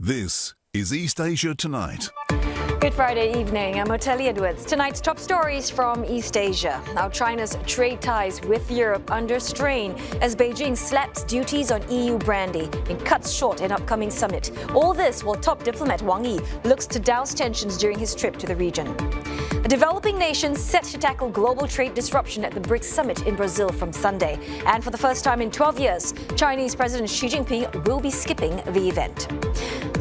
This is East Asia Tonight. Good Friday evening. I'm Oteli Edwards. Tonight's top stories from East Asia. Now, China's trade ties with Europe under strain as Beijing slaps duties on EU brandy and cuts short an upcoming summit. All this while top diplomat Wang Yi looks to douse tensions during his trip to the region. A developing nation set to tackle global trade disruption at the BRICS summit in Brazil from Sunday. And for the first time in 12 years, Chinese President Xi Jinping will be skipping the event.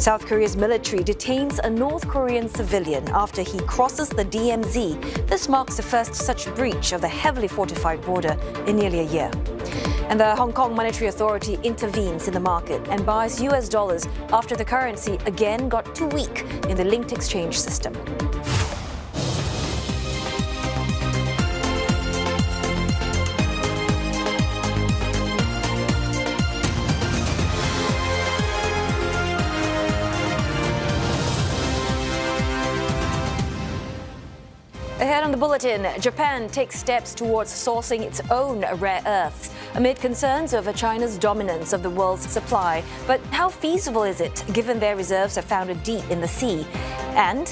South Korea's military detains a North Korean civilian after he crosses the DMZ. This marks the first such breach of the heavily fortified border in nearly a year. And the Hong Kong Monetary Authority intervenes in the market and buys US dollars after the currency again got too weak in the linked exchange system. Ahead on the bulletin, Japan takes steps towards sourcing its own rare earths amid concerns over China's dominance of the world's supply. But how feasible is it, given their reserves are found deep in the sea? And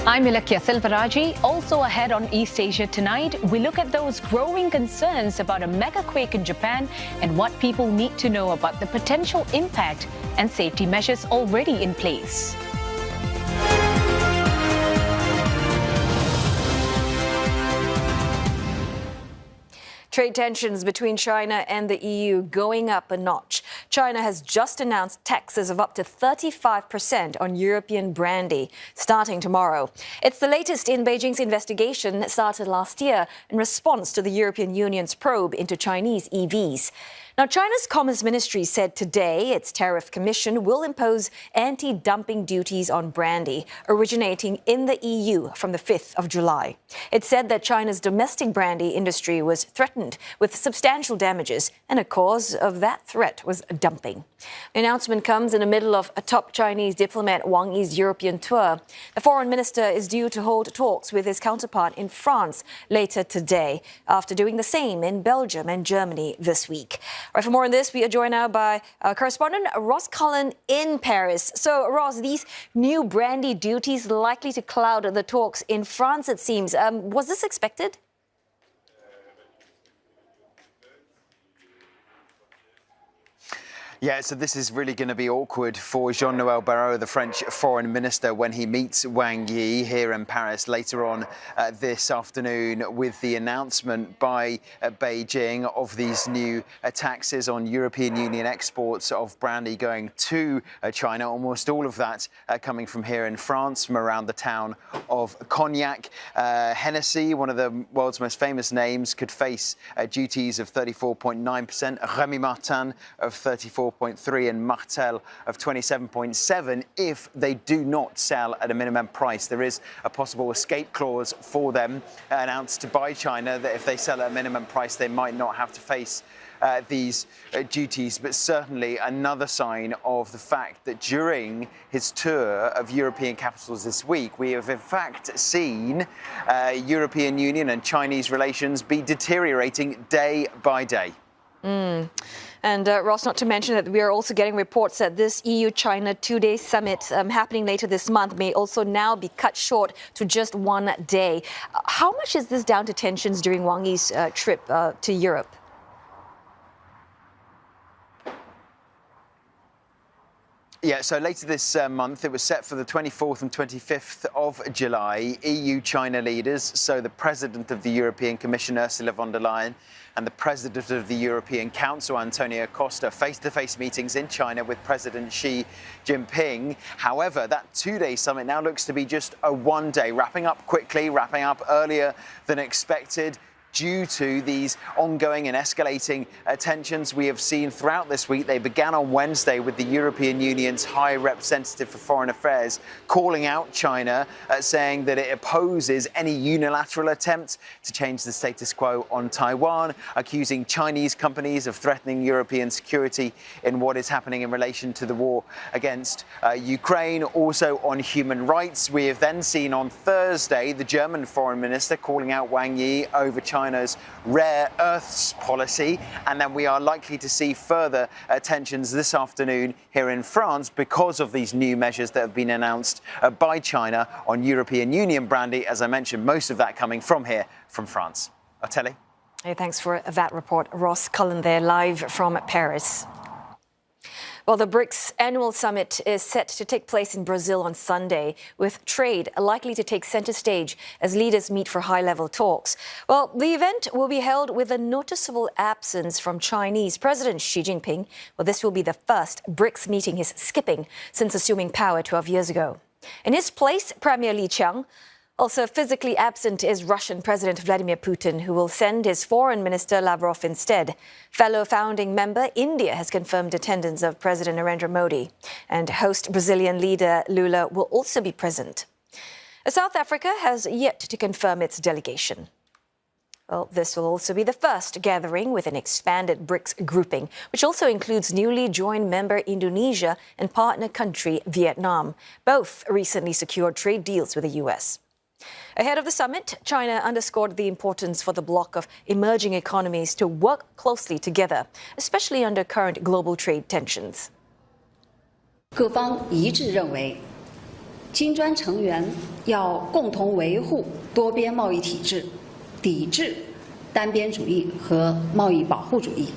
I'm Ilakya Silvaraji. Also ahead on East Asia Tonight, we look at those growing concerns about a megaquake in Japan and what people need to know about the potential impact and safety measures already in place. Trade tensions between China and the EU going up a notch. China has just announced taxes of up to 35% on European brandy, starting tomorrow. It's the latest in Beijing's investigation that started last year in response to the European Union's probe into Chinese EVs. Now, China's Commerce Ministry said today its tariff commission will impose anti-dumping duties on brandy originating in the EU from the 5th of July. It said that China's domestic brandy industry was threatened with substantial damages, and a cause of that threat was dumping. The announcement comes in the middle of a top Chinese diplomat Wang Yi's European tour. The foreign minister is due to hold talks with his counterpart in France later today, after doing the same in Belgium and Germany this week. Right, for more on this, we are joined now by correspondent Ross Cullen in Paris. So, Ross, these new brandy duties likely to cloud the talks in France, it seems. Was this expected? Yeah, so this is really going to be awkward for Jean-Noël Barrot, the French foreign minister, when he meets Wang Yi here in Paris later on this afternoon with the announcement by Beijing of these new taxes on European Union exports of brandy going to China. Almost all of that coming from here in France, from around the town of Cognac. Hennessy, one of the world's most famous names, could face duties of 34.9%, Remy Martin of 34.3% and Martel of 27.7% if they do not sell at a minimum price. There is a possible escape clause for them announced by China that if they sell at a minimum price, they might not have to face these duties, but certainly another sign of the fact that during his tour of European capitals this week, we have in fact seen European Union and Chinese relations be deteriorating day by day. And Ross, not to mention that we are also getting reports that this EU-China two-day summit happening later this month may also now be cut short to just one day. How much is this down to tensions during Wang Yi's trip to Europe? Yeah, so later this month, it was set for the 24th and 25th of July. EU-China leaders, so the President of the European Commission, Ursula von der Leyen, and the President of the European Council, Antonio Costa, face-to-face meetings in China with President Xi Jinping. However, that two-day summit now looks to be just a one-day, wrapping up quickly, wrapping up earlier than expected, due to these ongoing and escalating tensions we have seen throughout this week. They began on Wednesday with the European Union's High Representative for Foreign Affairs calling out China, saying that it opposes any unilateral attempt to change the status quo on Taiwan, accusing Chinese companies of threatening European security in what is happening in relation to the war against Ukraine. Also on human rights, we have then seen on Thursday the German Foreign Minister calling out Wang Yi over China China's rare earths policy. And then we are likely to see further tensions this afternoon here in France because of these new measures that have been announced by China on European Union brandy. As I mentioned, most of that coming from here, from France. Oteli? Hey, thanks for that report. Ross Cullen there, live from Paris. Well, the BRICS annual summit is set to take place in Brazil on Sunday, with trade likely to take centre stage as leaders meet for high-level talks. Well, the event will be held with a noticeable absence from Chinese President Xi Jinping. Well, this will be the first BRICS meeting he's skipping since assuming power 12 years ago. In his place, Premier Li Qiang. Also physically absent is Russian President Vladimir Putin, who will send his foreign minister Lavrov instead. Fellow founding member India has confirmed attendance of President Narendra Modi. And host Brazilian leader Lula will also be present. South Africa has yet to confirm its delegation. Well, this will also be the first gathering with an expanded BRICS grouping, which also includes newly joined member Indonesia and partner country Vietnam. Both recently secured trade deals with the U.S. Ahead of the summit, China underscored the importance for the bloc of emerging economies to work closely together, especially under current global trade tensions. 各方一致认为，金砖成员要共同维护多边贸易体制，抵制单边主义和贸易保护主义，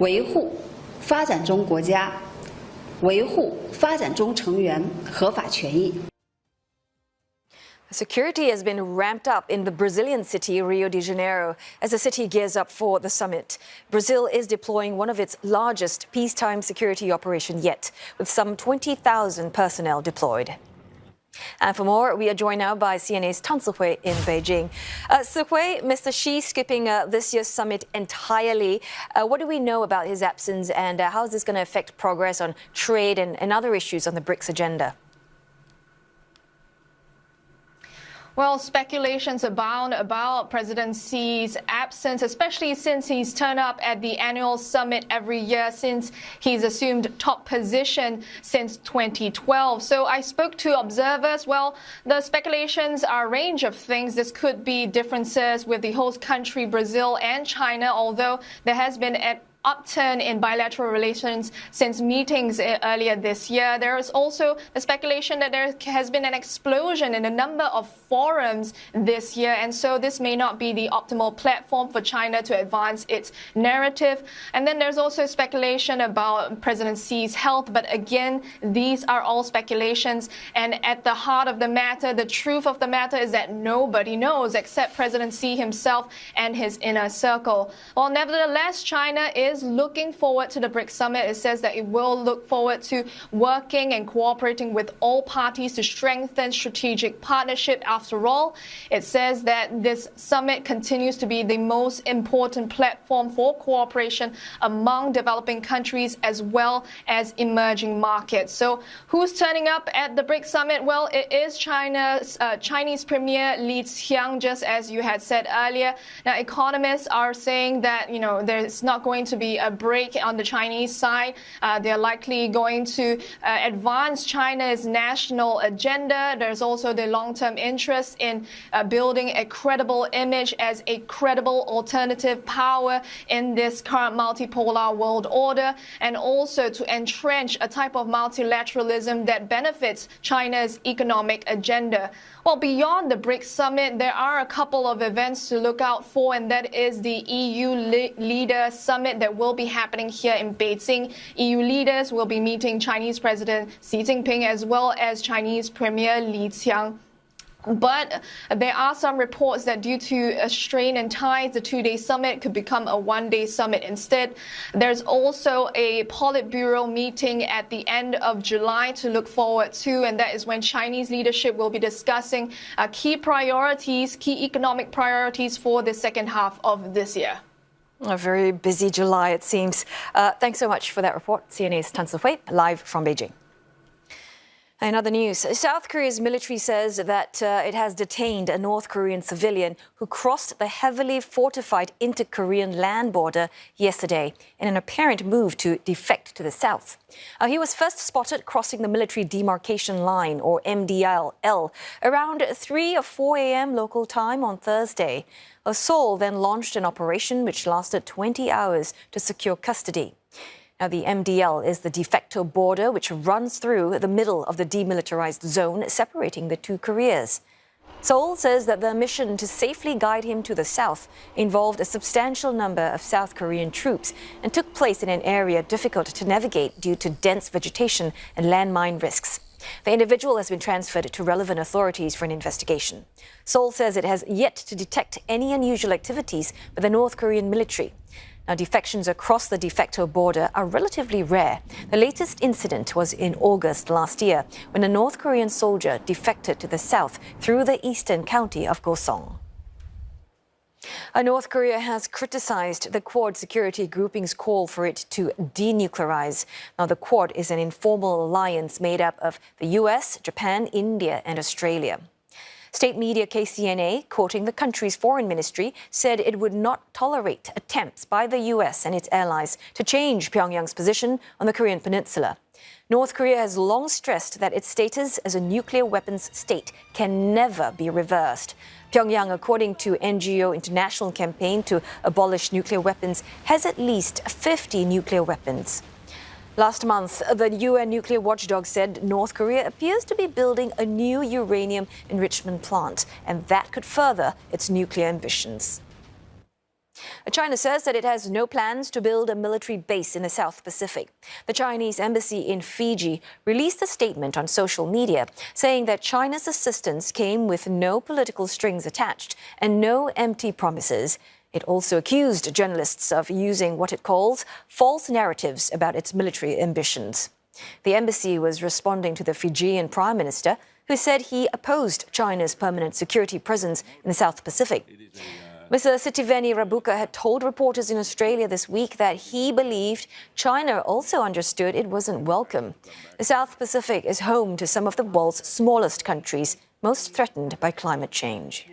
维护发展中国家、维护发展中成员合法权益。 Security has been ramped up in the Brazilian city, Rio de Janeiro, as the city gears up for the summit. Brazil is deploying one of its largest peacetime security operations yet, with some 20,000 personnel deployed. And for more, we are joined now by CNA's Tan Sihui in Beijing. Sihui, Mr. Xi skipping this year's summit entirely. What do we know about his absence, and how is this going to affect progress on trade and other issues on the BRICS agenda? Well, speculations abound about President Xi's absence, especially since he's turned up at the annual summit every year since he's assumed top position since 2012. So I spoke to observers. Well, the speculations are a range of things. This could be differences with the host country, Brazil and China, although there has been an upturn in bilateral relations since meetings earlier this year. There is also the speculation that there has been an explosion in the number of forums this year, and so this may not be the optimal platform for China to advance its narrative. And then there's also speculation about President Xi's health, but again, these are all speculations, and at the heart of the matter, the truth of the matter is that nobody knows except President Xi himself and his inner circle. Well, nevertheless, China is looking forward to the BRICS summit. It says that it will look forward to working and cooperating with all parties to strengthen strategic partnership. After all, it says that this summit continues to be the most important platform for cooperation among developing countries as well as emerging markets. So who's turning up at the BRICS summit? Well, it is Chinese Premier Li Qiang, just as you had said earlier. Now, economists are saying that, there's not going to be a break on the Chinese side. They're likely going to advance China's national agenda. There's also the long-term interest in building a credible image as a credible alternative power in this current multipolar world order, and also to entrench a type of multilateralism that benefits China's economic agenda. Well, beyond the BRICS summit, there are a couple of events to look out for, and that is the EU leader summit that will be happening here in Beijing. EU leaders will be meeting Chinese President Xi Jinping as well as Chinese Premier Li Qiang. But there are some reports that due to a strain in ties, the two-day summit could become a one-day summit instead. There's also a Politburo meeting at the end of July to look forward to, and that is when Chinese leadership will be discussing key economic priorities for the second half of this year. A very busy July, it seems. Thanks so much for that report. CNA's Tan Sihui, live from Beijing. In other news, South Korea's military says that it has detained a North Korean civilian who crossed the heavily fortified inter-Korean land border yesterday in an apparent move to defect to the south. He was first spotted crossing the military demarcation line, or MDL, around 3 or 4 a.m. local time on Thursday. Seoul then launched an operation which lasted 20 hours to secure custody. Now, the MDL is the de facto border which runs through the middle of the demilitarized zone separating the two Koreas. Seoul says that the mission to safely guide him to the south involved a substantial number of South Korean troops and took place in an area difficult to navigate due to dense vegetation and landmine risks. The individual has been transferred to relevant authorities for an investigation. Seoul says it has yet to detect any unusual activities by the North Korean military. Now, defections across the de facto border are relatively rare. The latest incident was in August last year when a North Korean soldier defected to the south through the eastern county of Gosong. North Korea has criticized the Quad security grouping's call for it to denuclearize. Now, the Quad is an informal alliance made up of the US, Japan, India, and Australia. State media KCNA, quoting the country's foreign ministry, said it would not tolerate attempts by the US and its allies to change Pyongyang's position on the Korean peninsula. North Korea has long stressed that its status as a nuclear weapons state can never be reversed. Pyongyang, according to NGO International Campaign to Abolish Nuclear Weapons, has at least 50 nuclear weapons. Last month, the UN nuclear watchdog said North Korea appears to be building a new uranium enrichment plant, and that could further its nuclear ambitions. China says that it has no plans to build a military base in the South Pacific. The Chinese embassy in Fiji released a statement on social media saying that China's assistance came with no political strings attached and no empty promises. It also accused journalists of using what it calls false narratives about its military ambitions. The embassy was responding to the Fijian Prime Minister, who said he opposed China's permanent security presence in the South Pacific. Mr. Sitiveni Rabuka had told reporters in Australia this week that he believed China also understood it wasn't welcome. The South Pacific is home to some of the world's smallest countries, most threatened by climate change.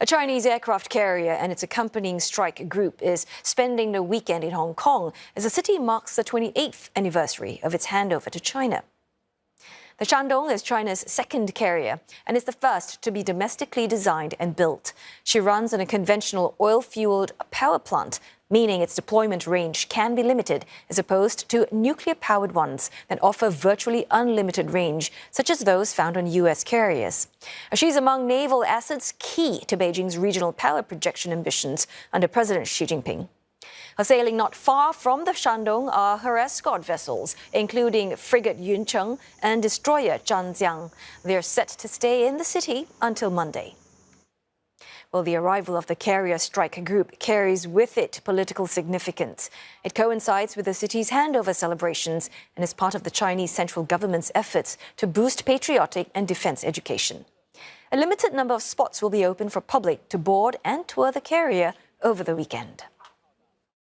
A Chinese aircraft carrier and its accompanying strike group is spending the weekend in Hong Kong as the city marks the 28th anniversary of its handover to China. The Shandong is China's second carrier and is the first to be domestically designed and built. She runs on a conventional oil-fueled power plant, meaning its deployment range can be limited as opposed to nuclear-powered ones that offer virtually unlimited range, such as those found on U.S. carriers. She's among naval assets key to Beijing's regional power projection ambitions under President Xi Jinping. Sailing not far from the Shandong are her escort vessels, including frigate Yuncheng and destroyer Zhanjiang. They're set to stay in the city until Monday. Well, the arrival of the carrier strike group carries with it political significance. It coincides with the city's handover celebrations and is part of the Chinese central government's efforts to boost patriotic and defense education. A limited number of spots will be open for public to board and tour the carrier over the weekend.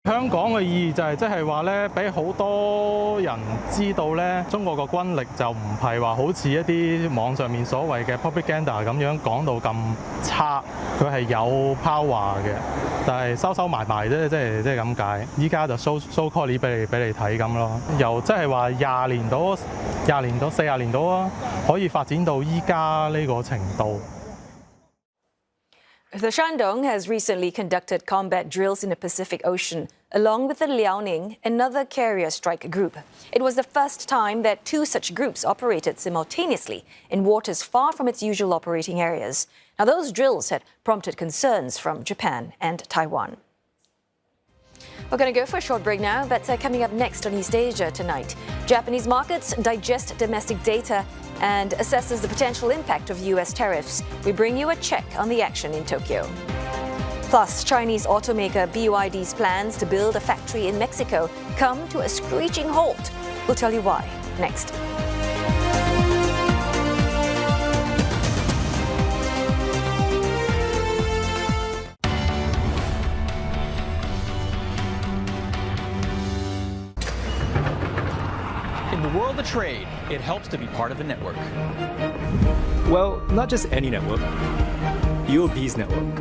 香港嘅意義就係即係話咧，俾好多人知道咧，中國個軍力就唔係話好似一啲網上面所謂嘅 propaganda 咁樣講到咁差，佢係有 power 嘅，但係收埋啫，即係咁解。依家就 show call 俾你睇咁咯，由即係話20年到40年到啊，可以發展到依家呢個程度。 The Shandong has recently conducted combat drills in the Pacific Ocean, along with the Liaoning, another carrier strike group. It was the first time that two such groups operated simultaneously in waters far from its usual operating areas. Now, those drills had prompted concerns from Japan and Taiwan. We're going to go for a short break now, but coming up next on East Asia tonight, Japanese markets digest domestic data and assesses the potential impact of U.S. tariffs. We bring you a check on the action in Tokyo. Plus, Chinese automaker BYD's plans to build a factory in Mexico come to a screeching halt. We'll tell you why next. In the world of trade, it helps to be part of a network. Well, not just any network. UOB's network.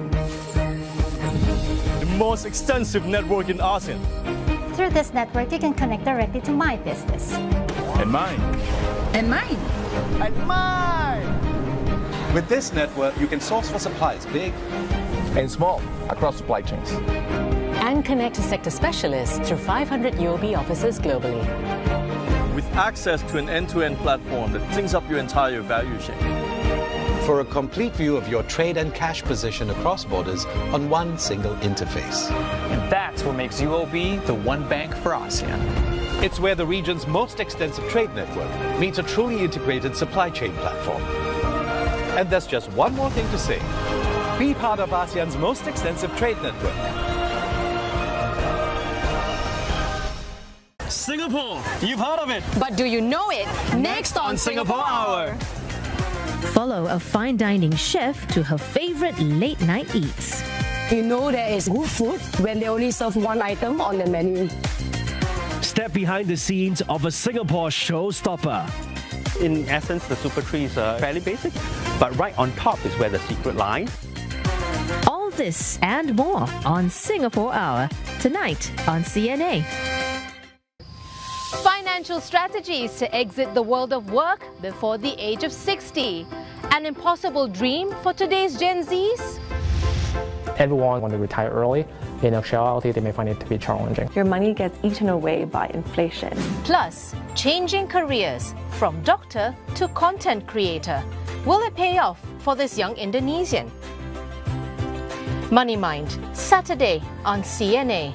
The most extensive network in ASEAN. Through this network, you can connect directly to my business. And mine. And mine. And mine! With this network, you can source for supplies big and small across supply chains. And connect to sector specialists through 500 UOB offices globally. With access to an end-to-end platform that syncs up your entire value chain. For a complete view of your trade and cash position across borders on one single interface. And that's what makes UOB the one bank for ASEAN. It's where the region's most extensive trade network meets a truly integrated supply chain platform. And there's just one more thing to say. Be part of ASEAN's most extensive trade network. Singapore! You've heard of it! But do you know it? Next on Singapore Hour. Follow a fine dining chef to her favorite late night eats. You know there is good food when they only serve one item on the menu. Step behind the scenes of a Singapore showstopper. In essence, the super tree is fairly basic, but right on top is where the secret lies. All this and more on Singapore Hour, tonight on CNA. Financial strategies to exit the world of work before the age of 60. An impossible dream for today's Gen Zs? Everyone wants to retire early. In actuality, they may find it to be challenging. Your money gets eaten away by inflation. Plus, changing careers from doctor to content creator. Will it pay off for this young Indonesian? Money Mind, Saturday on CNA.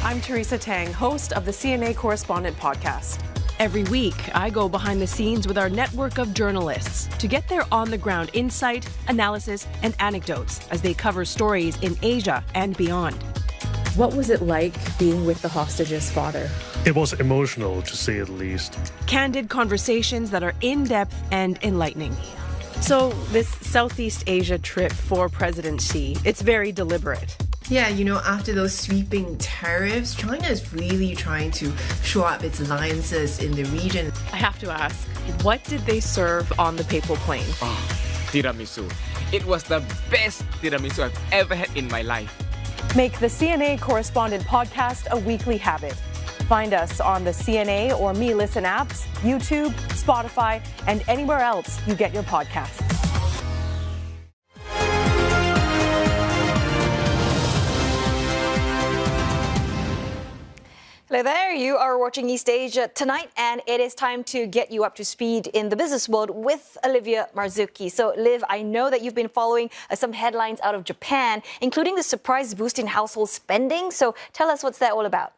I'm Teresa Tang, host of the CNA Correspondent Podcast. Every week, I go behind the scenes with our network of journalists to get their on-the-ground insight, analysis, and anecdotes as they cover stories in Asia and beyond. What was it like being with the hostage's father? It was emotional, to say the least. Candid conversations that are in-depth and enlightening. So, this Southeast Asia trip for President Xi, it's very deliberate. Yeah, you know, after those sweeping tariffs, China is really trying to shore up its alliances in the region. I have to ask, what did they serve on the papal plane? Oh, tiramisu. It was the best tiramisu I've ever had in my life. Make the CNA Correspondent Podcast a weekly habit. Find us on the CNA or Me Listen apps, YouTube, Spotify, and anywhere else you get your podcasts. Hello there, you are watching East Asia Tonight, and it is time to get you up to speed in the business world with Olivia Marzuki. So, Liv, I know that you've been following some headlines out of Japan, including the surprise boost in household spending. So, tell us what's that all about.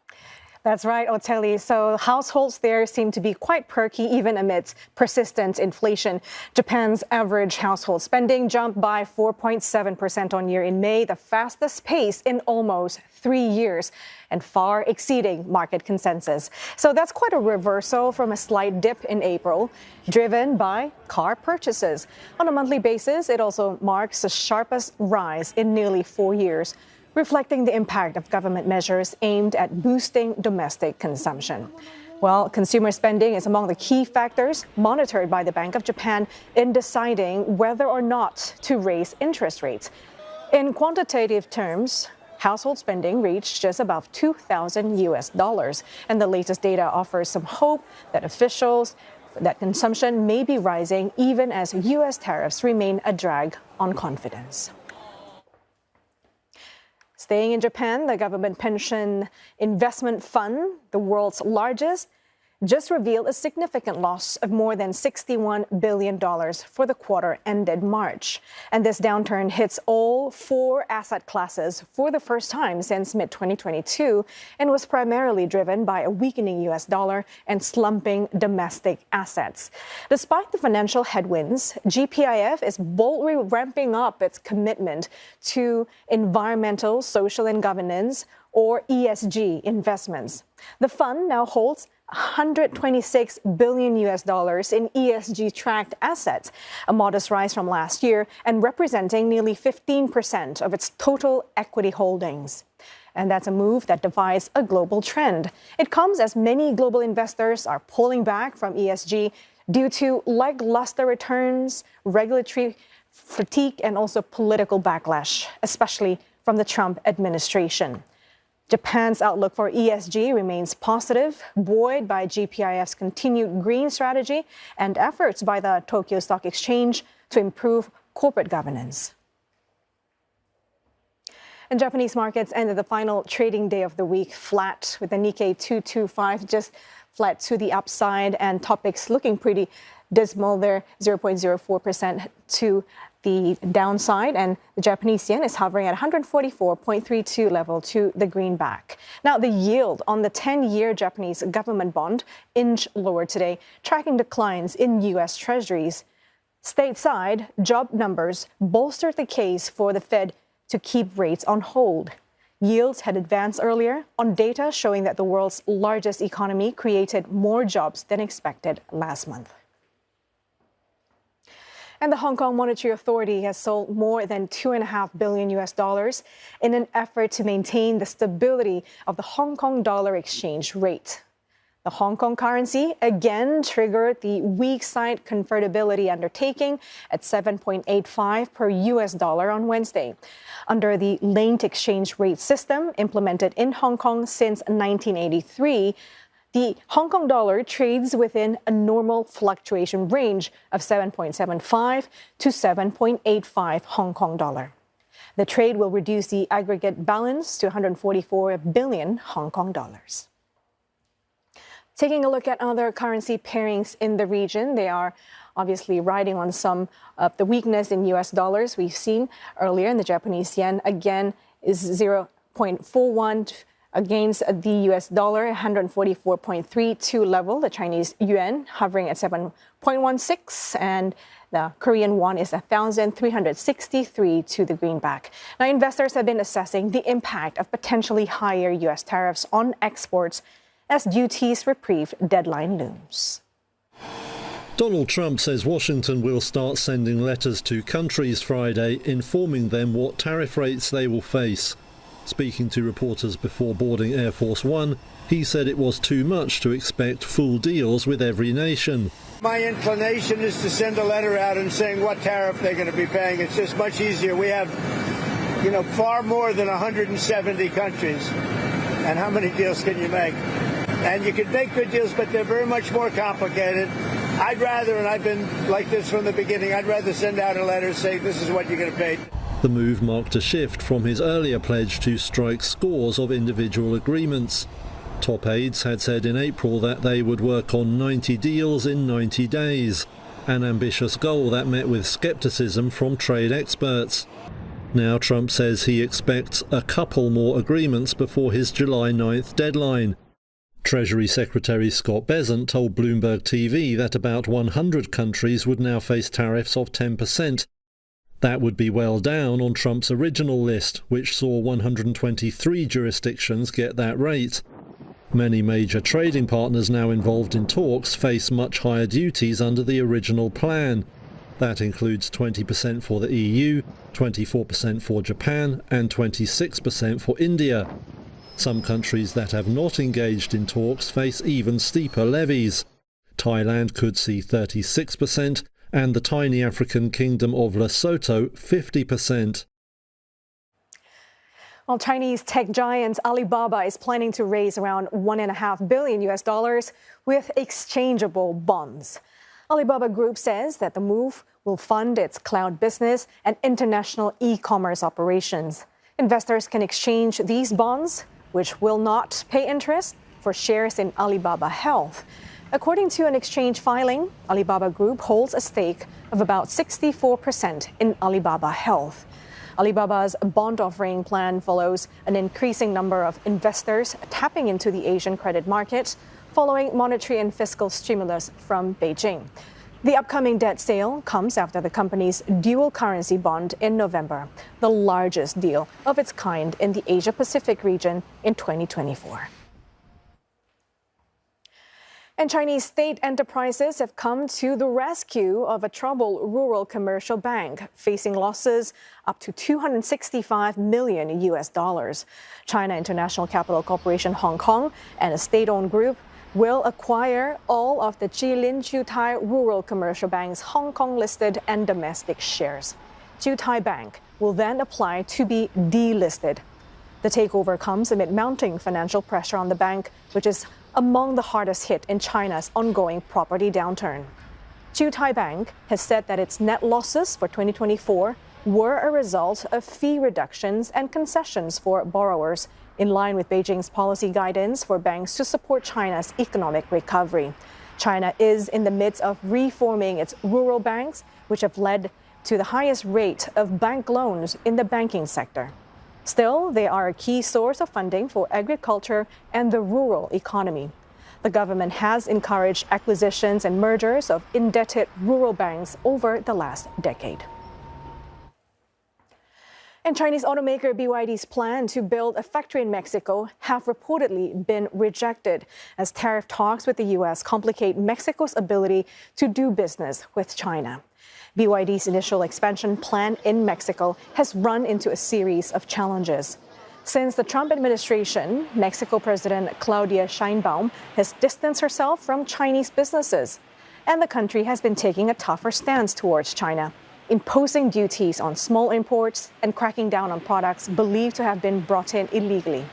That's right, Oteli. So households there seem to be quite perky even amidst persistent inflation. Japan's average household spending jumped by 4.7% on year in May, the fastest pace in almost 3 years, and far exceeding market consensus. So that's quite a reversal from a slight dip in April, driven by car purchases. On a monthly basis, it also marks the sharpest rise in nearly 4 years, reflecting the impact of government measures aimed at boosting domestic consumption. Well, consumer spending is among the key factors monitored by the Bank of Japan in deciding whether or not to raise interest rates. In quantitative terms, household spending reached just above $2,000, and the latest data offers some hope that consumption may be rising even as U.S. tariffs remain a drag on confidence. Staying in Japan, the government pension investment fund, the world's largest, just revealed a significant loss of more than $61 billion for the quarter ended March. And this downturn hits all 4 asset classes for the first time since mid-2022 and was primarily driven by a weakening U.S. dollar and slumping domestic assets. Despite the financial headwinds, GPIF is boldly ramping up its commitment to environmental, social, and governance, or ESG investments. The fund now holds $126 billion in ESG-tracked assets, a modest rise from last year and representing nearly 15% of its total equity holdings. And that's a move that defies a global trend. It comes as many global investors are pulling back from ESG due to lackluster returns, regulatory fatigue, and also political backlash, especially from the Trump administration. Japan's outlook for ESG remains positive, buoyed by GPIF's continued green strategy and efforts by the Tokyo Stock Exchange to improve corporate governance. And Japanese markets ended the final trading day of the week flat, with the Nikkei 225 just flat to the upside, and topics looking pretty dismal there, 0.04% to the downside, and the Japanese yen is hovering at 144.32 level to the greenback. Now, the yield on the 10-year Japanese government bond inched lower today, tracking declines in U.S. Treasuries. Stateside, job numbers bolstered the case for the Fed to keep rates on hold. Yields had advanced earlier on data showing that the world's largest economy created more jobs than expected last month. And the Hong Kong Monetary Authority has sold more than $2.5 billion in an effort to maintain the stability of the Hong Kong dollar exchange rate. The Hong Kong currency again triggered the weak side convertibility undertaking at 7.85 per US dollar on Wednesday. Under the linked exchange rate system implemented in Hong Kong since 1983, the Hong Kong dollar trades within a normal fluctuation range of 7.75 to 7.85 Hong Kong dollar. The trade will reduce the aggregate balance to 144 billion Hong Kong dollars. Taking a look at other currency pairings in the region, they are obviously riding on some of the weakness in US dollars we've seen earlier. And the Japanese yen again is 0.41 against the US dollar, 144.32 level. The Chinese yuan hovering at 7.16, and the Korean won is 1,363 to the greenback. Now, investors have been assessing the impact of potentially higher US tariffs on exports as duties reprieve deadline looms. Donald Trump says Washington will start sending letters to countries Friday, informing them what tariff rates they will face. Speaking to reporters before boarding Air Force One, he said it was too much to expect full deals with every nation. My inclination is to send a letter out and saying what tariff they're going to be paying. It's just much easier. We have, far more than 170 countries. And how many deals can you make? And you can make good deals, but they're very much more complicated. I'd rather, and I've been like this from the beginning, I'd rather send out a letter saying this is what you're going to pay. The move marked a shift from his earlier pledge to strike scores of individual agreements. Top aides had said in April that they would work on 90 deals in 90 days, an ambitious goal that met with skepticism from trade experts. Now Trump says he expects a couple more agreements before his July 9th deadline. Treasury Secretary Scott Bessent told Bloomberg TV that about 100 countries would now face tariffs of 10%. That would be well down on Trump's original list, which saw 123 jurisdictions get that rate. Many major trading partners now involved in talks face much higher duties under the original plan. That includes 20% for the EU, 24% for Japan, and 26% for India. Some countries that have not engaged in talks face even steeper levies. Thailand could see 36%, and the tiny African kingdom of Lesotho 50%. Well, Chinese tech giant Alibaba is planning to raise around $1.5 billion with exchangeable bonds. Alibaba Group says that the move will fund its cloud business and international e-commerce operations. Investors can exchange these bonds, which will not pay interest, for shares in Alibaba Health. According to an exchange filing, Alibaba Group holds a stake of about 64% in Alibaba Health. Alibaba's bond offering plan follows an increasing number of investors tapping into the Asian credit market following monetary and fiscal stimulus from Beijing. The upcoming debt sale comes after the company's dual currency bond in November, the largest deal of its kind in the Asia-Pacific region in 2024. And Chinese state enterprises have come to the rescue of a troubled rural commercial bank, facing losses up to $265 million US. China International Capital Corporation Hong Kong and a state-owned group will acquire all of the Jilin Jiutai Rural Commercial Bank's Hong Kong-listed and domestic shares. Jiutai Bank will then apply to be delisted. The takeover comes amid mounting financial pressure on the bank, which is among the hardest hit in China's ongoing property downturn. Jiutai Bank has said that its net losses for 2024 were a result of fee reductions and concessions for borrowers, in line with Beijing's policy guidance for banks to support China's economic recovery. China is in the midst of reforming its rural banks, which have led to the highest rate of bank loans in the banking sector. Still, they are a key source of funding for agriculture and the rural economy. The government has encouraged acquisitions and mergers of indebted rural banks over the last decade. And Chinese automaker BYD's plan to build a factory in Mexico have reportedly been rejected as tariff talks with the U.S. complicate Mexico's ability to do business with China. BYD's initial expansion plan in Mexico has run into a series of challenges. Since the Trump administration, Mexico President Claudia Sheinbaum has distanced herself from Chinese businesses, and the country has been taking a tougher stance towards China, imposing duties on small imports and cracking down on products believed to have been brought in illegally.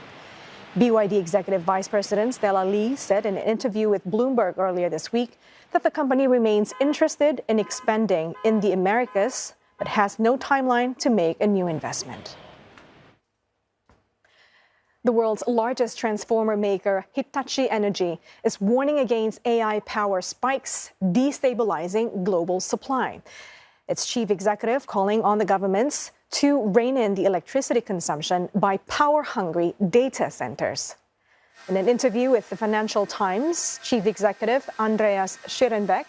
BYD Executive Vice President Stella Li said in an interview with Bloomberg earlier this week that the company remains interested in expanding in the Americas, but has no timeline to make a new investment. The world's largest transformer maker, Hitachi Energy, is warning against AI power spikes destabilizing global supply. Its chief executive calling on the governments to rein in the electricity consumption by power-hungry data centers. In an interview with the Financial Times, Chief Executive Andreas Schierenbeck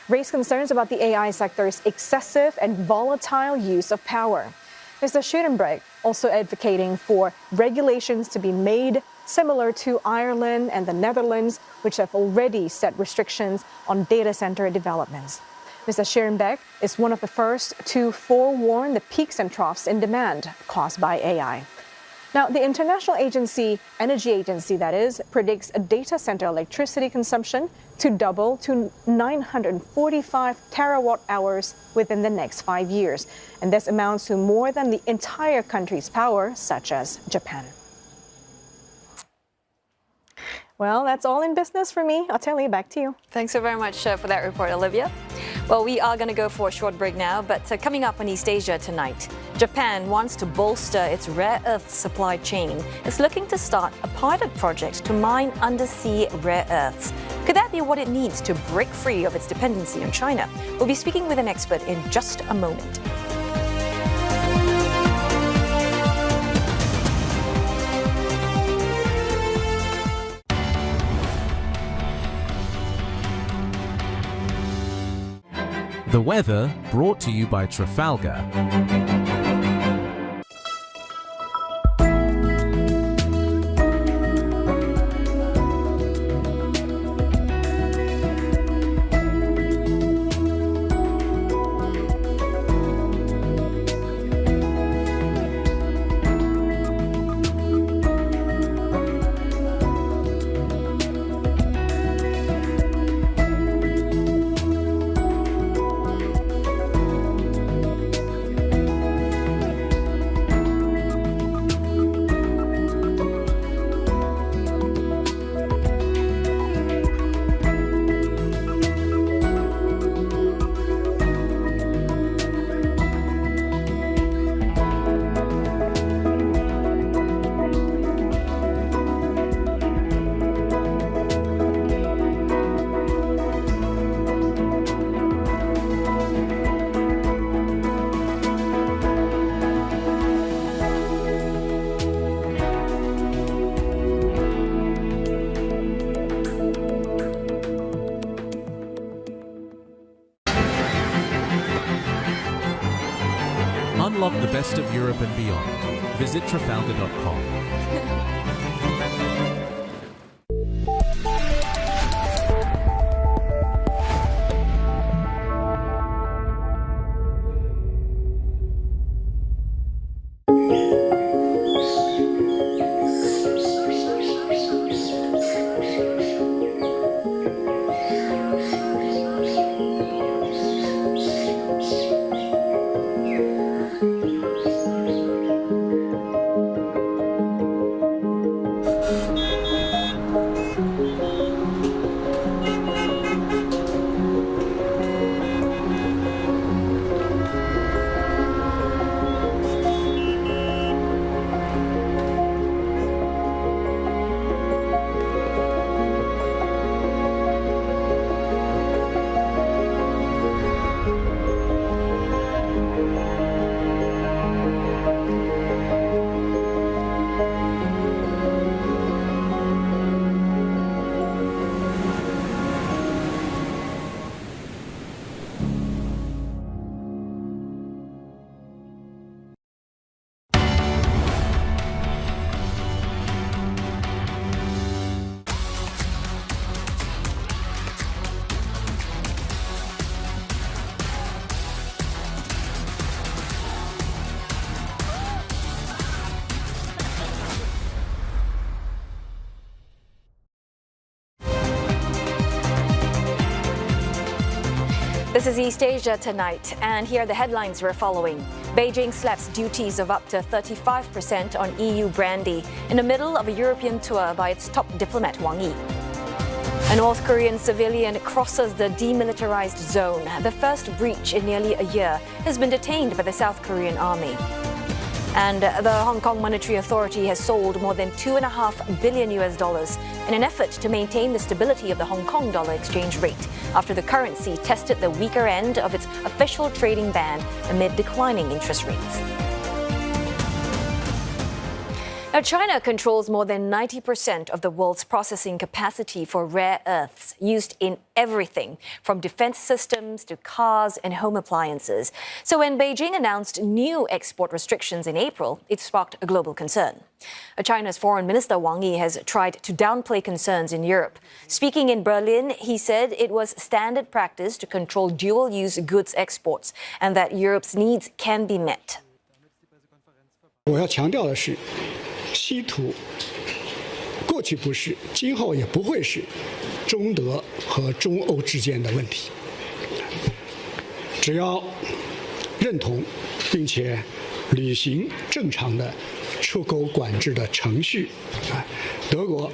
raised concerns about the AI sector's excessive and volatile use of power. Mr. Schierenbeck also advocating for regulations to be made similar to Ireland and the Netherlands, which have already set restrictions on data center developments. Mr. Schierenbeck is one of the first to forewarn the peaks and troughs in demand caused by AI. Now, the international energy agency, that is, predicts a data center electricity consumption to double to 945 terawatt hours within the next 5 years. And this amounts to more than the entire country's power, such as Japan. Well, that's all in business for me. I'll tell you, back to you. Thanks so very much for that report, Olivia. Well, we are going to go for a short break now, but coming up on East Asia tonight, Japan wants to bolster its rare earth supply chain. It's looking to start a pilot project to mine undersea rare earths. Could that be what it needs to break free of its dependency on China? We'll be speaking with an expert in just a moment. The weather brought to you by Trafalgar. Unlock the best of Europe and beyond. Visit Trafalgar.com. This is East Asia Tonight, and here are the headlines we're following. Beijing slaps duties of up to 35% on EU brandy in the middle of a European tour by its top diplomat Wang Yi. A North Korean civilian crosses the demilitarized zone. The first breach in nearly a year has been detained by the South Korean army. And the Hong Kong Monetary Authority has sold more than $2.5 billion in an effort to maintain the stability of the Hong Kong dollar exchange rate after the currency tested the weaker end of its official trading band amid declining interest rates. Now, China controls more than 90% of the world's processing capacity for rare earths used in everything from defense systems to cars and home appliances. So when Beijing announced new export restrictions in April, it sparked a global concern. China's Foreign Minister Wang Yi has tried to downplay concerns in Europe. Speaking in Berlin, he said it was standard practice to control dual-use goods exports and that Europe's needs can be met. 我要强调的是，稀土过去不是，今后也不会是中德和中欧之间的问题。只要认同并且履行正常的出口管制的程序，德国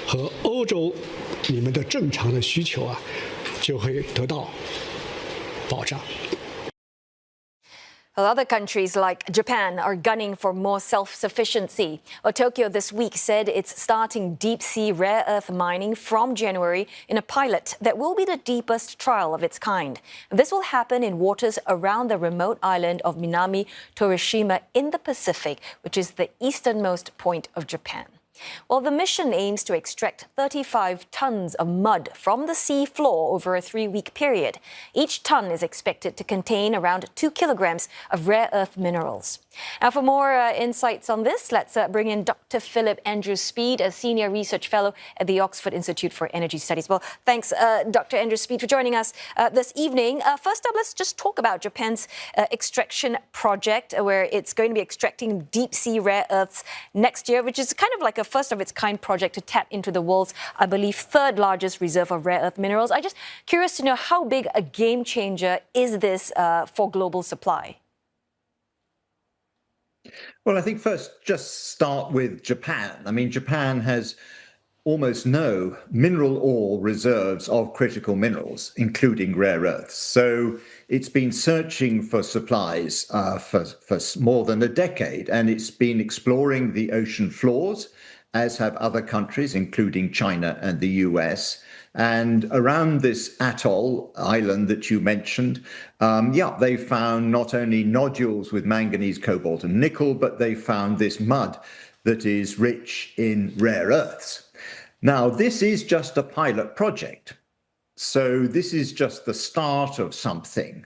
和欧洲你们的正常的需求就会得到保障。 Well, other countries like Japan are gunning for more self-sufficiency. Well, Tokyo this week said it's starting deep-sea rare earth mining from January in a pilot that will be the deepest trial of its kind. This will happen in waters around the remote island of Minami Torishima in the Pacific, which is the easternmost point of Japan. Well, the mission aims to extract 35 tons of mud from the sea floor over a 3-week period. Each ton is expected to contain around 2 kilograms of rare earth minerals. Now, for more insights on this, let's bring in Dr. Philip Andrew Speed, a senior research fellow at the Oxford Institute for Energy Studies. Well, thanks, Dr. Andrew Speed, for joining us this evening. First up, let's just talk about Japan's extraction project, where it's going to be extracting deep-sea rare earths next year, which is kind of like a first-of-its-kind project to tap into the world's, I believe, third largest reserve of rare earth minerals. I'm just curious to know how big a game changer is this for global supply? Well, I think first just start with Japan. I mean, Japan has almost no mineral ore reserves of critical minerals, including rare earths. So it's been searching for supplies for more than a decade, and it's been exploring the ocean floors, as have other countries, including China and the US. And around this atoll island that you mentioned, they found not only nodules with manganese, cobalt, and nickel, but they found this mud that is rich in rare earths. Now, this is just a pilot project. So this is just the start of something.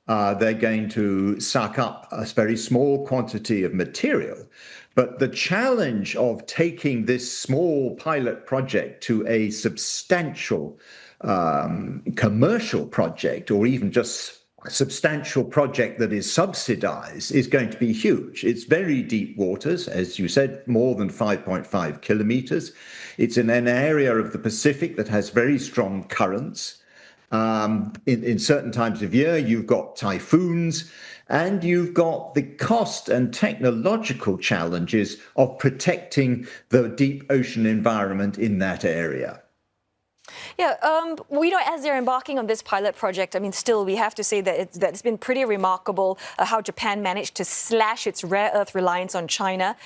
They're going to suck up a very small quantity of material. But the challenge of taking this small pilot project to a substantial commercial project, or even just a substantial project that is subsidized, is going to be huge. It's very deep waters, as you said, more than 5.5 kilometers. It's in an area of the Pacific that has very strong currents. In certain times of year, you've got typhoons, and you've got the cost and technological challenges of protecting the deep ocean environment in that area. Yeah, as they're embarking on this pilot project, I mean, still, we have to say that it's been pretty remarkable how Japan managed to slash its rare earth reliance on China.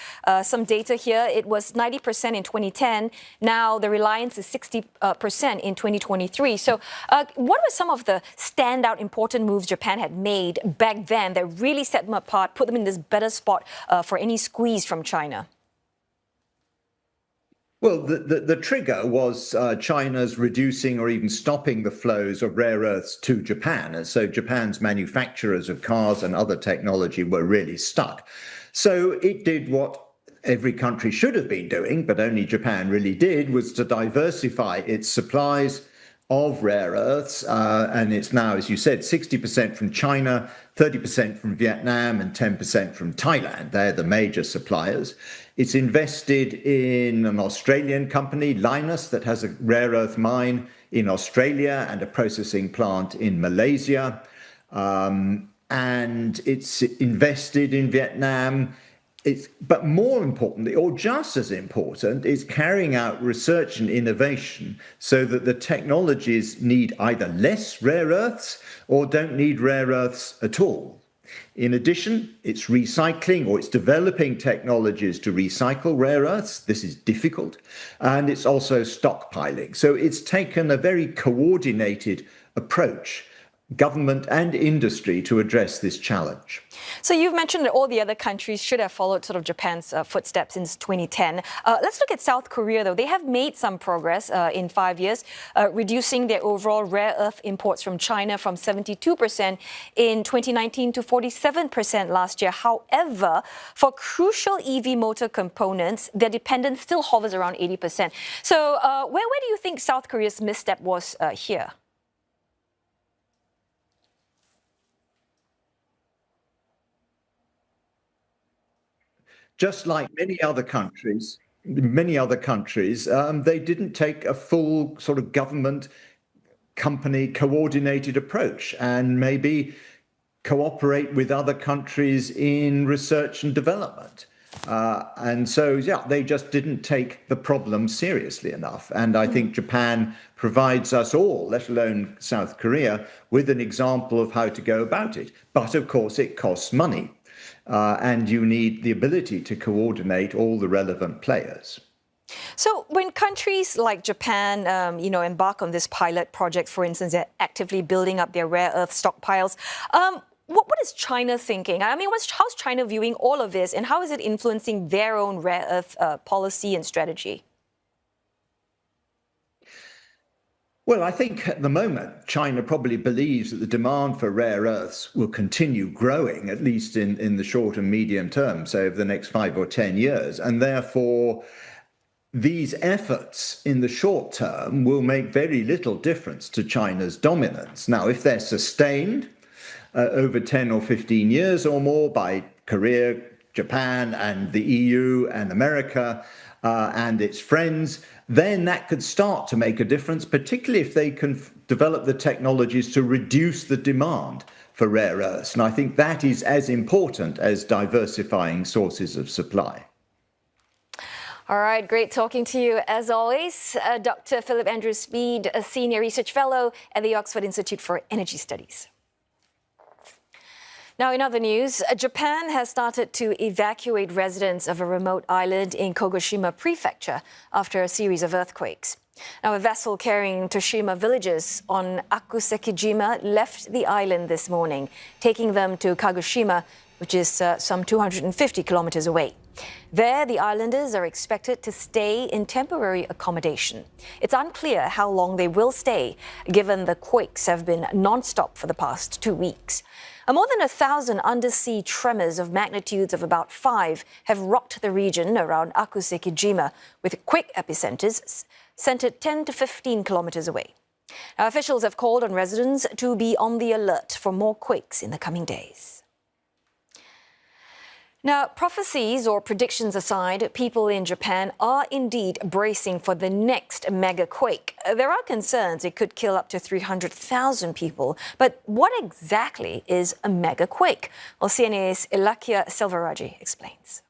Some data here, it was 90% in 2010. Now the reliance is 60% in 2023. So what were some of the standout important moves Japan had made back then that really set them apart, put them in this better spot for any squeeze from China? Well, the trigger was China's reducing or even stopping the flows of rare earths to Japan. And so Japan's manufacturers of cars and other technology were really stuck. So it did what every country should have been doing, but only Japan really did, was to diversify its supplies of rare earths, and it's now, as you said, 60% from China, 30% from Vietnam, and 10% from Thailand. They're the major suppliers. It's invested in an Australian company, Lynas, that has a rare earth mine in Australia and a processing plant in Malaysia. And it's invested in Vietnam. But more importantly, or just as important, is carrying out research and innovation so that the technologies need either less rare earths or don't need rare earths at all. In addition, it's recycling, or it's developing technologies to recycle rare earths. This is difficult. And it's also stockpiling. So it's taken a very coordinated approach, government and industry, to address this challenge. So you've mentioned that all the other countries should have followed sort of Japan's footsteps since 2010. Let's look at South Korea, though. They have made some progress in 5 years, reducing their overall rare earth imports from China from 72% in 2019 to 47% last year. However, for crucial EV motor components, their dependence still hovers around 80%. So where do you think South Korea's misstep was here? Just like many other countries, they didn't take a full sort of government company coordinated approach and maybe cooperate with other countries in research and development. And so, yeah, they just didn't take the problem seriously enough. And I think Japan provides us all, let alone South Korea, with an example of how to go about it. But of course, it costs money. And you need the ability to coordinate all the relevant players. So when countries like Japan, embark on this pilot project, for instance, they're actively building up their rare earth stockpiles. What is China thinking? I mean, how's China viewing all of this, and how is it influencing their own rare earth policy and strategy? Well, I think at the moment, China probably believes that the demand for rare earths will continue growing, at least in the short and medium term, so over the next 5 or 10 years. And therefore, these efforts in the short term will make very little difference to China's dominance. Now, if they're sustained over 10 or 15 years or more by Korea, Japan, and the EU and America and its friends, then that could start to make a difference, particularly if they can develop the technologies to reduce the demand for rare earths. And I think that is as important as diversifying sources of supply. All right, great talking to you as always. Dr. Philip Andrew Speed, a Senior Research Fellow at the Oxford Institute for Energy Studies. Now, in other news, Japan has started to evacuate residents of a remote island in Kagoshima Prefecture after a series of earthquakes. Now, a vessel carrying Toshima villagers on Akusekijima left the island this morning, taking them to Kagoshima, which is some 250 kilometers away. There, the islanders are expected to stay in temporary accommodation. It's unclear how long they will stay, given the quakes have been non-stop for the past 2 weeks. More than 1,000 undersea tremors of magnitudes of about 5 have rocked the region around Akusekijima, with quake epicenters centered 10 to 15 kilometers away. Now, officials have called on residents to be on the alert for more quakes in the coming days. Now, prophecies or predictions aside, people in Japan are indeed bracing for the next mega quake. There are concerns it could kill up to 300,000 people. But what exactly is a mega quake? Well, CNA's Ilakia Selvaraju explains.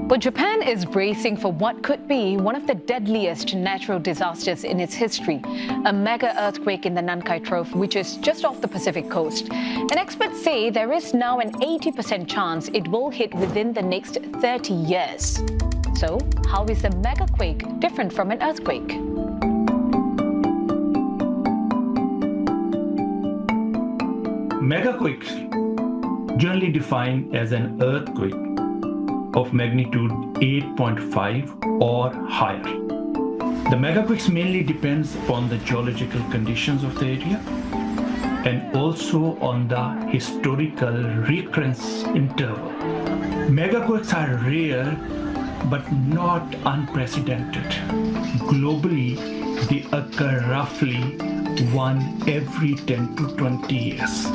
Well, Japan is bracing for what could be one of the deadliest natural disasters in its history, a mega earthquake in the Nankai Trough, which is just off the Pacific coast. And experts say there is now an 80% chance it will hit within the next 30 years. So, how is a mega quake different from an earthquake? Megaquakes, generally defined as an earthquake of magnitude 8.5 or higher. The megaquakes mainly depends upon the geological conditions of the area and also on the historical recurrence interval. Megaquakes are rare but not unprecedented. Globally, they occur roughly one every 10 to 20 years.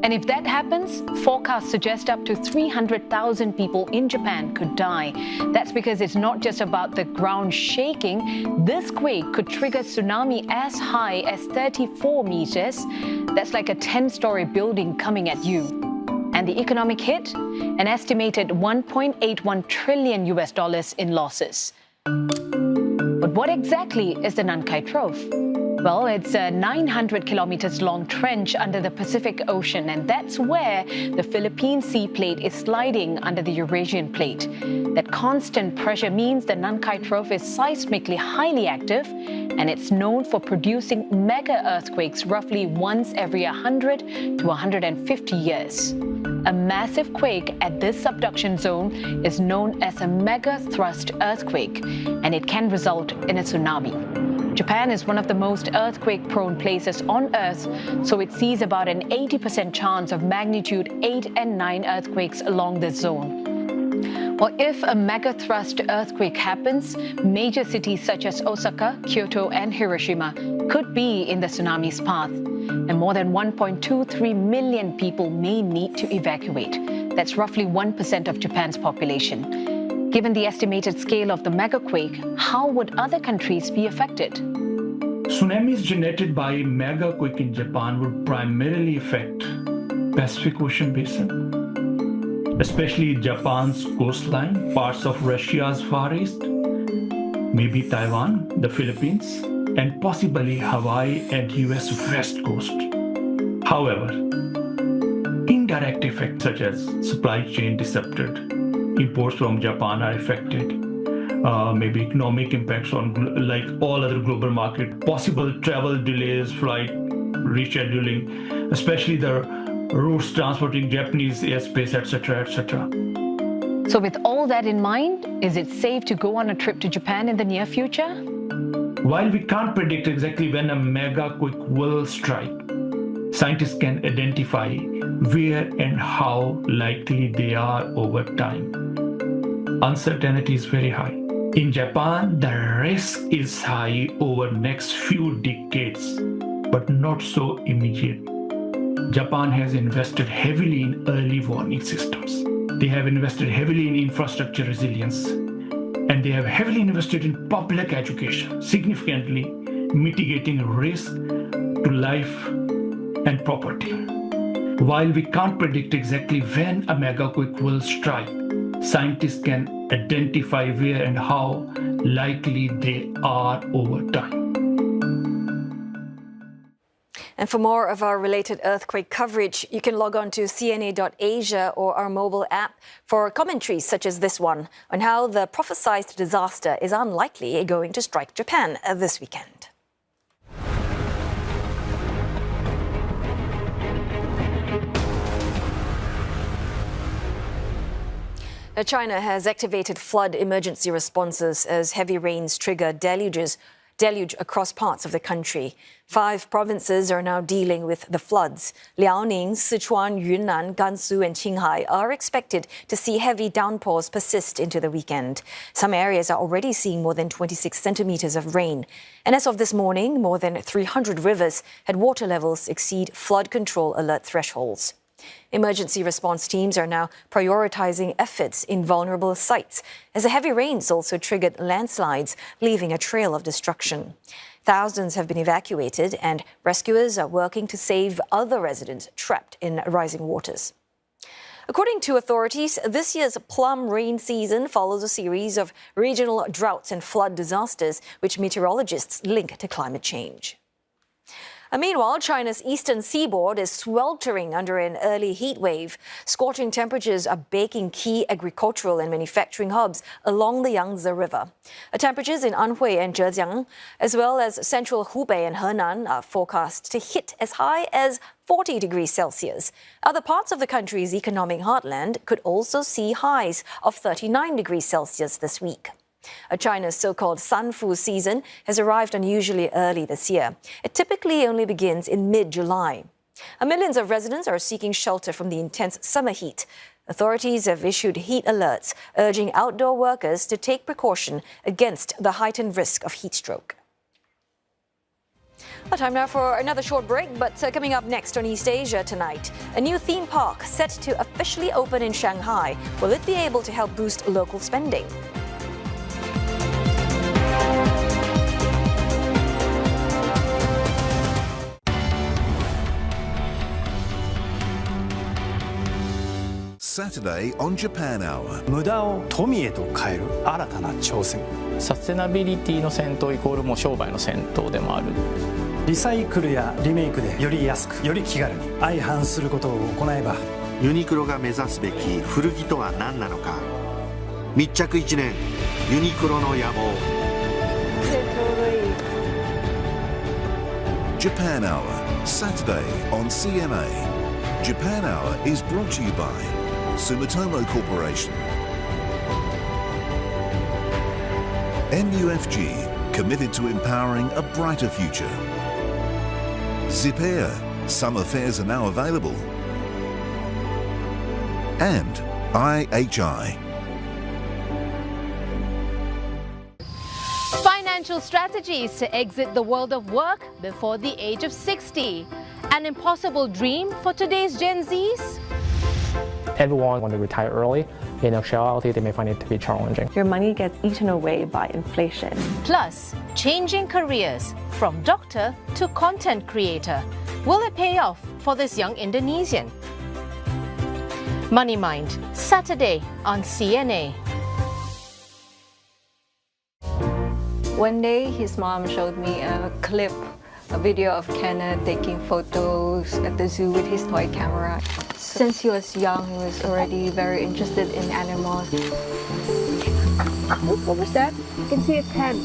And if that happens, forecasts suggest up to 300,000 people in Japan could die. That's because it's not just about the ground shaking. This quake could trigger tsunami as high as 34 meters. That's like a 10-story building coming at you. And the economic hit? An estimated $1.81 trillion in losses. But what exactly is the Nankai Trough? Well, it's a 900 kilometers long trench under the Pacific Ocean, and that's where the Philippine Sea Plate is sliding under the Eurasian Plate. That constant pressure means the Nankai Trough is seismically highly active, and it's known for producing mega earthquakes roughly once every 100 to 150 years. A massive quake at this subduction zone is known as a mega thrust earthquake, and it can result in a tsunami. Japan is one of the most earthquake-prone places on Earth, so it sees about an 80% chance of magnitude 8 and 9 earthquakes along this zone. Well, if a megathrust earthquake happens, major cities such as Osaka, Kyoto, and Hiroshima could be in the tsunami's path, and more than 1.23 million people may need to evacuate. That's roughly 1% of Japan's population. Given the estimated scale of the megaquake, how would other countries be affected? Tsunamis generated by megaquake in Japan would primarily affect Pacific Ocean basin, especially Japan's coastline, parts of Russia's Far East, maybe Taiwan, the Philippines, and possibly Hawaii and US West Coast. However, indirect effects such as supply chain disrupted, imports from Japan are affected, maybe economic impacts on like all other global market, possible travel delays, flight rescheduling, especially the routes transporting Japanese airspace, etc., etc. So with all that in mind, is it safe to go on a trip to Japan in the near future? While we can't predict exactly when a megaquake will strike, scientists can identify where and how likely they are over time. Uncertainty is very high. In Japan, the risk is high over next few decades, but not so immediate. Japan has invested heavily in early warning systems. They have invested heavily in infrastructure resilience, and they have heavily invested in public education, significantly mitigating risk to life and property. While we can't predict exactly when a megaquake will strike, scientists can identify where and how likely they are over time. And for more of our related earthquake coverage, you can log on to cna.asia or our mobile app for commentaries such as this one on how the prophesied disaster is unlikely going to strike Japan this weekend. China has activated flood emergency responses as heavy rains trigger deluge across parts of the country. 5 provinces are now dealing with the floods. Liaoning, Sichuan, Yunnan, Gansu and Qinghai are expected to see heavy downpours persist into the weekend. Some areas are already seeing more than 26 centimeters of rain. And as of this morning, more than 300 rivers had water levels exceed flood control alert thresholds. Emergency response teams are now prioritizing efforts in vulnerable sites, as the heavy rains also triggered landslides, leaving a trail of destruction. Thousands have been evacuated, and rescuers are working to save other residents trapped in rising waters. According to authorities, this year's plum rain season follows a series of regional droughts and flood disasters, which meteorologists link to climate change. Meanwhile, China's eastern seaboard is sweltering under an early heat wave. Scorching temperatures are baking key agricultural and manufacturing hubs along the Yangtze River. Temperatures in Anhui and Zhejiang, as well as central Hubei and Henan, are forecast to hit as high as 40 degrees Celsius. Other parts of the country's economic heartland could also see highs of 39 degrees Celsius this week. China's so-called Sanfu season has arrived unusually early this year. It typically only begins in mid-July. Millions of residents are seeking shelter from the intense summer heat. Authorities have issued heat alerts, urging outdoor workers to take precaution against the heightened risk of heat stroke. Well, time now for another short break, but coming up next on East Asia tonight, a new theme park set to officially open in Shanghai. Will it be able to help boost local spending? Saturday on Japan Hour. 無駄を富へと変える新たな挑戦。サステナビリティの戦闘イコールもう商売の戦闘でもある。リサイクルやリメイクでより安くより気軽に相反することを行えば、ユニクロが目指すべき古着とは何なのか。密着1年、ユニクロの野望。Japan Hour, Saturday on CNA. Japan Hour is brought to you by Sumitomo Corporation. MUFG, committed to empowering a brighter future. Zipair, summer fares are now available. And IHI. Financial strategies to exit the world of work before the age of 60. An impossible dream for today's Gen Zs? Everyone wants to retire early. In actuality, they may find it to be challenging. Your money gets eaten away by inflation. Plus, changing careers from doctor to content creator. Will it pay off for this young Indonesian? Money Mind, Saturday on CNA. One day, his mom showed me a video of Kenneth taking photos at the zoo with his toy camera. Since he was young, he was already very interested in animals. What was that? You can see its head.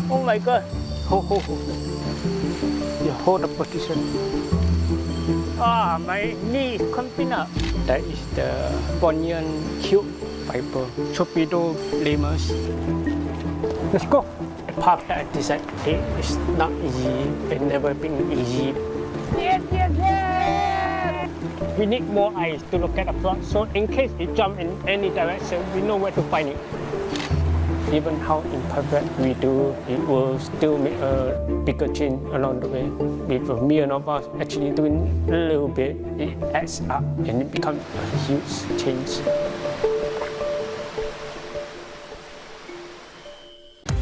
Oh my god. Ho ho ho. You hold the position. Ah, my knee is cramping up. That is the Bornean cube viper. Torpedo lemurs. Let's go. The path that I decided is not easy. It's never been easy. Yes, yes, yes! We need more eyes to look at the plot, so in case it jumps in any direction, we know where to find it. Even how imperfect we do, it will still make a bigger change along the way. With a million of us actually doing a little bit, it adds up and it becomes a huge change.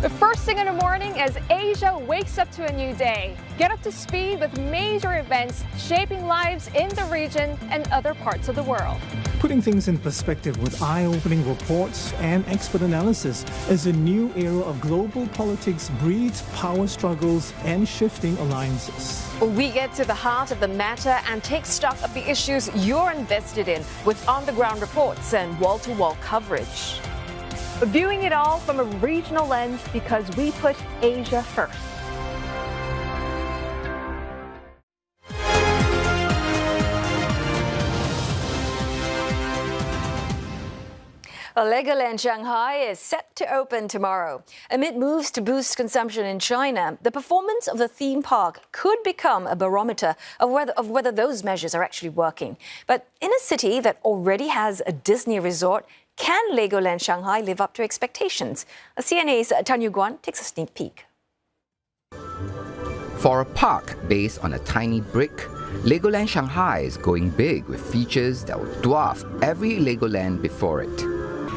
The first thing in the morning as Asia wakes up to a new day. Get up to speed with major events shaping lives in the region and other parts of the world. Putting things in perspective with eye-opening reports and expert analysis as a new era of global politics breeds power struggles and shifting alliances. We get to the heart of the matter and take stock of the issues you're invested in with on-the-ground reports and wall-to-wall coverage. Viewing it all from a regional lens because we put Asia first. Legoland Shanghai is set to open tomorrow. Amid moves to boost consumption in China, the performance of the theme park could become a barometer of whether those measures are actually working. But in a city that already has a Disney resort, can Legoland Shanghai live up to expectations? CNA's Tan Yu Guan takes a sneak peek. For a park based on a tiny brick, Legoland Shanghai is going big with features that will dwarf every Legoland before it.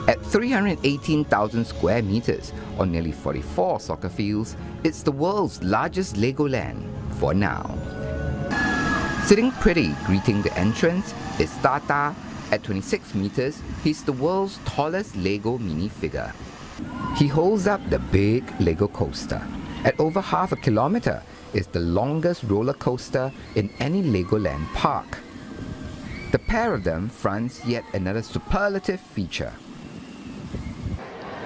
At 318,000 square meters, or nearly 44 soccer fields, it's the world's largest Legoland for now. Sitting pretty greeting the entrance is Tata. At 26 meters, he's the world's tallest Lego minifigure. He holds up the big Lego coaster. At over half a kilometer, it's the longest roller coaster in any Legoland park. The pair of them fronts yet another superlative feature.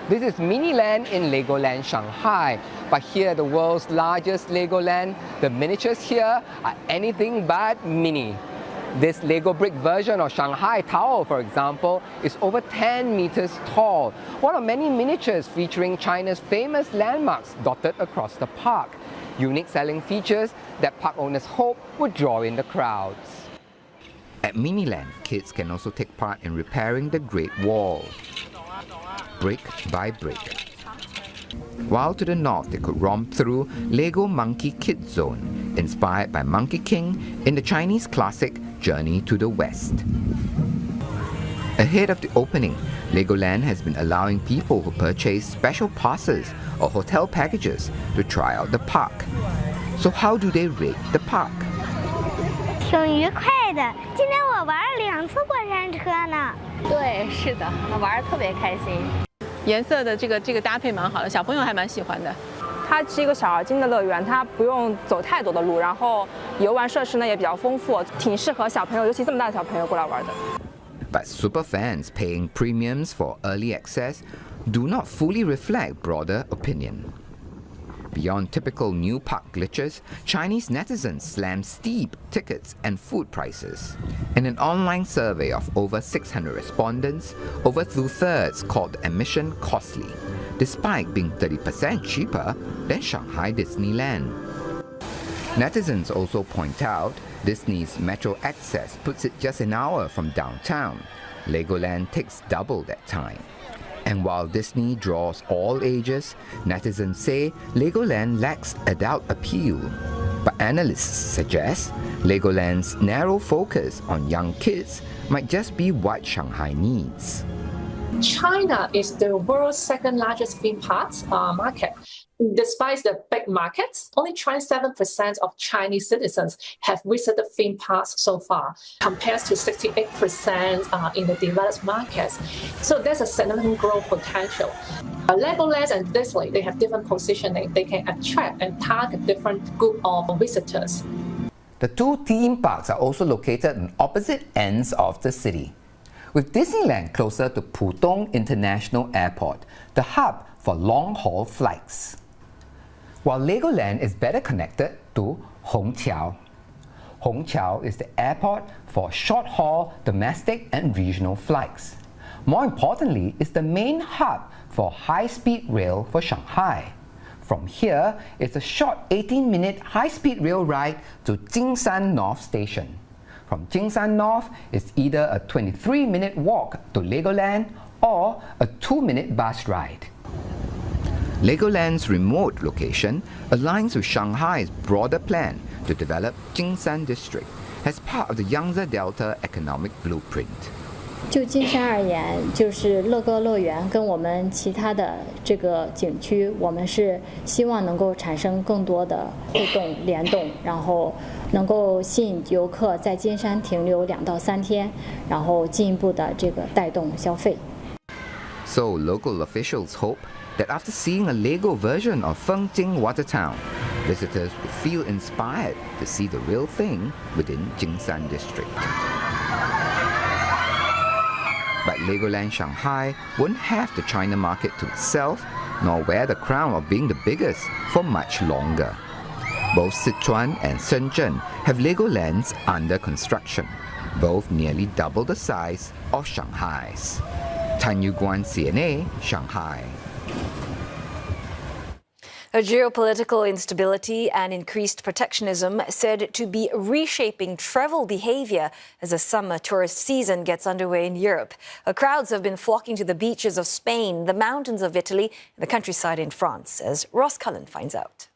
This is Miniland in Legoland Shanghai, but here the world's largest Legoland, the miniatures here are anything but mini. This Lego brick version of Shanghai Tower, for example, is over 10 meters tall, one of many miniatures featuring China's famous landmarks dotted across the park. Unique selling features that park owners hope would draw in the crowds. At Miniland, kids can also take part in repairing the Great Wall, brick by brick. While to the north, they could romp through Lego Monkey Kids Zone, inspired by Monkey King in the Chinese classic Journey to the West. Ahead of the opening, Legoland has been allowing people who purchase special passes or hotel packages to try out the park. So how do they rate the park? 挺愉快的，今天我玩了2次过山车呢。对，是的，玩得特别开心。颜色的这个搭配蛮好的，小朋友还蛮喜欢的。它是一个小而精的乐园，它不用走太多的路，然后游玩设施呢也比较丰富，挺适合小朋友，尤其这么大的小朋友过来玩的。But superfans paying premiums for early access do not fully reflect broader opinion. Beyond typical new park glitches, Chinese netizens slam steep tickets and food prices. In an online survey of over 600 respondents, over 2/3 called the admission costly, despite being 30% cheaper than Shanghai Disneyland. Netizens also point out Disney's metro access puts it just an hour from downtown. Legoland takes double that time. And while Disney draws all ages, netizens say Legoland lacks adult appeal. But analysts suggest Legoland's narrow focus on young kids might just be what Shanghai needs. China is the world's second largest theme park market. Despite the big markets, only 27% of Chinese citizens have visited theme parks so far, compared to 68% in the developed markets. So there's a significant growth potential. Legoland and Disney, they have different positioning. They can attract and target different group of visitors. The two theme parks are also located on opposite ends of the city. With Disneyland closer to Pudong International Airport, the hub for long-haul flights, while Legoland is better connected to Hongqiao. Hongqiao is the airport for short-haul domestic and regional flights. More importantly, it's the main hub for high-speed rail for Shanghai. From here, it's a short 18-minute high-speed rail ride to Jingshan North Station. From Jingshan North, it's either a 23-minute walk to Legoland or a 2-minute bus ride. Legoland's remote location aligns with Shanghai's broader plan to develop Jingshan District as part of the Yangtze Delta economic blueprint. 就金山而言，就是乐高乐园跟我们其他的这个景区，我们是希望能够产生更多的互动联动，然后能够吸引游客在金山停留2到3天，然后进一步的这个带动消费。So local officials hope that after seeing a Lego version of Fengjing Water Town, visitors will feel inspired to see the real thing within Jingshan District. But Legoland Shanghai won't have the China market to itself, nor wear the crown of being the biggest for much longer. Both Sichuan and Shenzhen have Legolands under construction, both nearly double the size of Shanghai's. Tan Yuguan, CNA, Shanghai. A geopolitical instability and increased protectionism said to be reshaping travel behavior as the summer tourist season gets underway in Europe. Crowds have been flocking to the beaches of Spain, the mountains of Italy, and the countryside in France, as Ross Cullen finds out.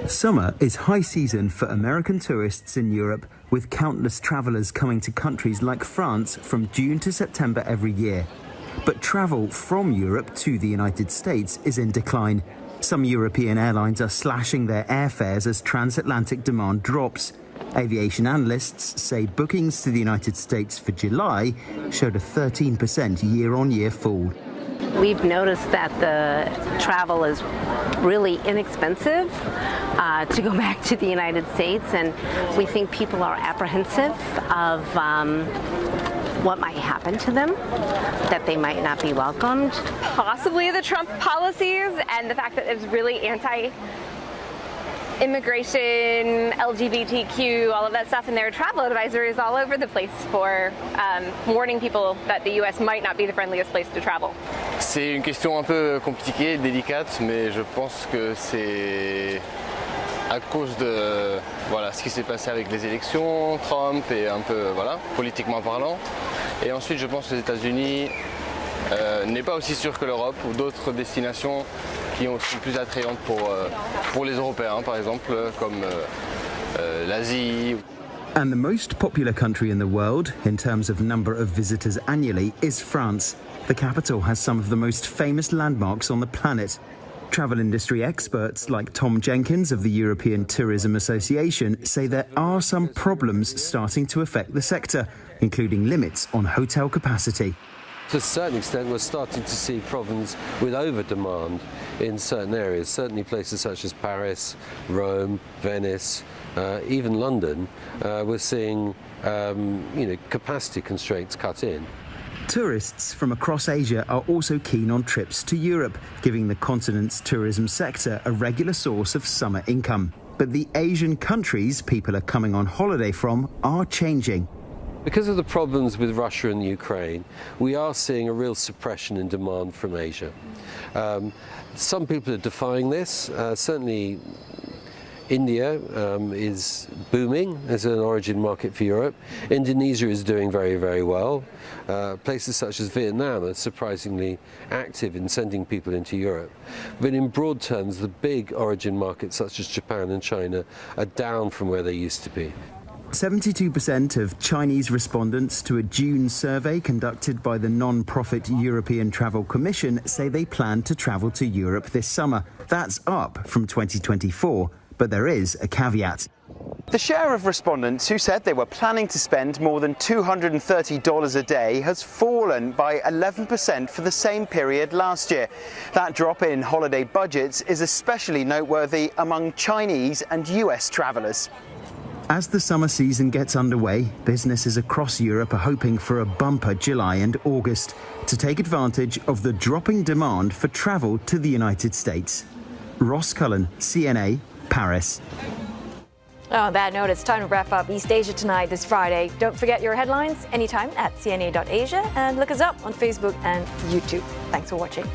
Summer is high season for American tourists in Europe, with countless travellers coming to countries like France from June to September every year. But travel from Europe to the United States is in decline. Some European airlines are slashing their airfares as transatlantic demand drops. Aviation analysts say bookings to the United States for July showed a 13% year-on-year fall. We've noticed that the travel is really inexpensive to go back to the United States, and we think people are apprehensive of what might happen to them, that they might not be welcomed. Possibly the Trump policies and the fact that it's really anti-immigration, LGBTQ, all of that stuff, and there are travel advisories all over the place for warning people that the US might not be the friendliest place to travel. C'est une question un peu compliquée, délicate, mais je pense que c'est à cause de voilà, ce qui s'est passé avec les élections, Trump et un peu voilà, politiquement parlant. Et ensuite, je pense que les États-Unis n'est pas aussi sûr que l'Europe ou d'autres destinations qui sont plus attrayantes pour les Européens, par exemple, comme l'Asie. And the most popular country in the world, in terms of number of visitors annually, is France. The capital has some of the most famous landmarks on the planet. Travel industry experts like Tom Jenkins of the European Tourism Association say there are some problems starting to affect the sector, including limits on hotel capacity. To a certain extent, we're starting to see problems with over-demand in certain areas, certainly places such as Paris, Rome, Venice, even London. We're seeing capacity constraints cut in. Tourists from across Asia are also keen on trips to Europe, giving the continent's tourism sector a regular source of summer income. But the Asian countries people are coming on holiday from are changing. Because of the problems with Russia and Ukraine, we are seeing a real suppression in demand from Asia. Some people are defying this. Certainly India is booming as an origin market for Europe. Indonesia is doing very, very well. Places such as Vietnam are surprisingly active in sending people into Europe. But in broad terms, the big origin markets such as Japan and China are down from where they used to be. 72% of Chinese respondents to a June survey conducted by the non-profit European Travel Commission say they plan to travel to Europe this summer. That's up from 2024, but there is a caveat. The share of respondents who said they were planning to spend more than $230 a day has fallen by 11% for the same period last year. That drop in holiday budgets is especially noteworthy among Chinese and US travellers. As the summer season gets underway, businesses across Europe are hoping for a bumper July and August to take advantage of the dropping demand for travel to the United States. Ross Cullen, CNA, Paris. On that note, it's time to wrap up East Asia Tonight this Friday. Don't forget your headlines anytime at cna.asia and look us up on Facebook and YouTube. Thanks for watching.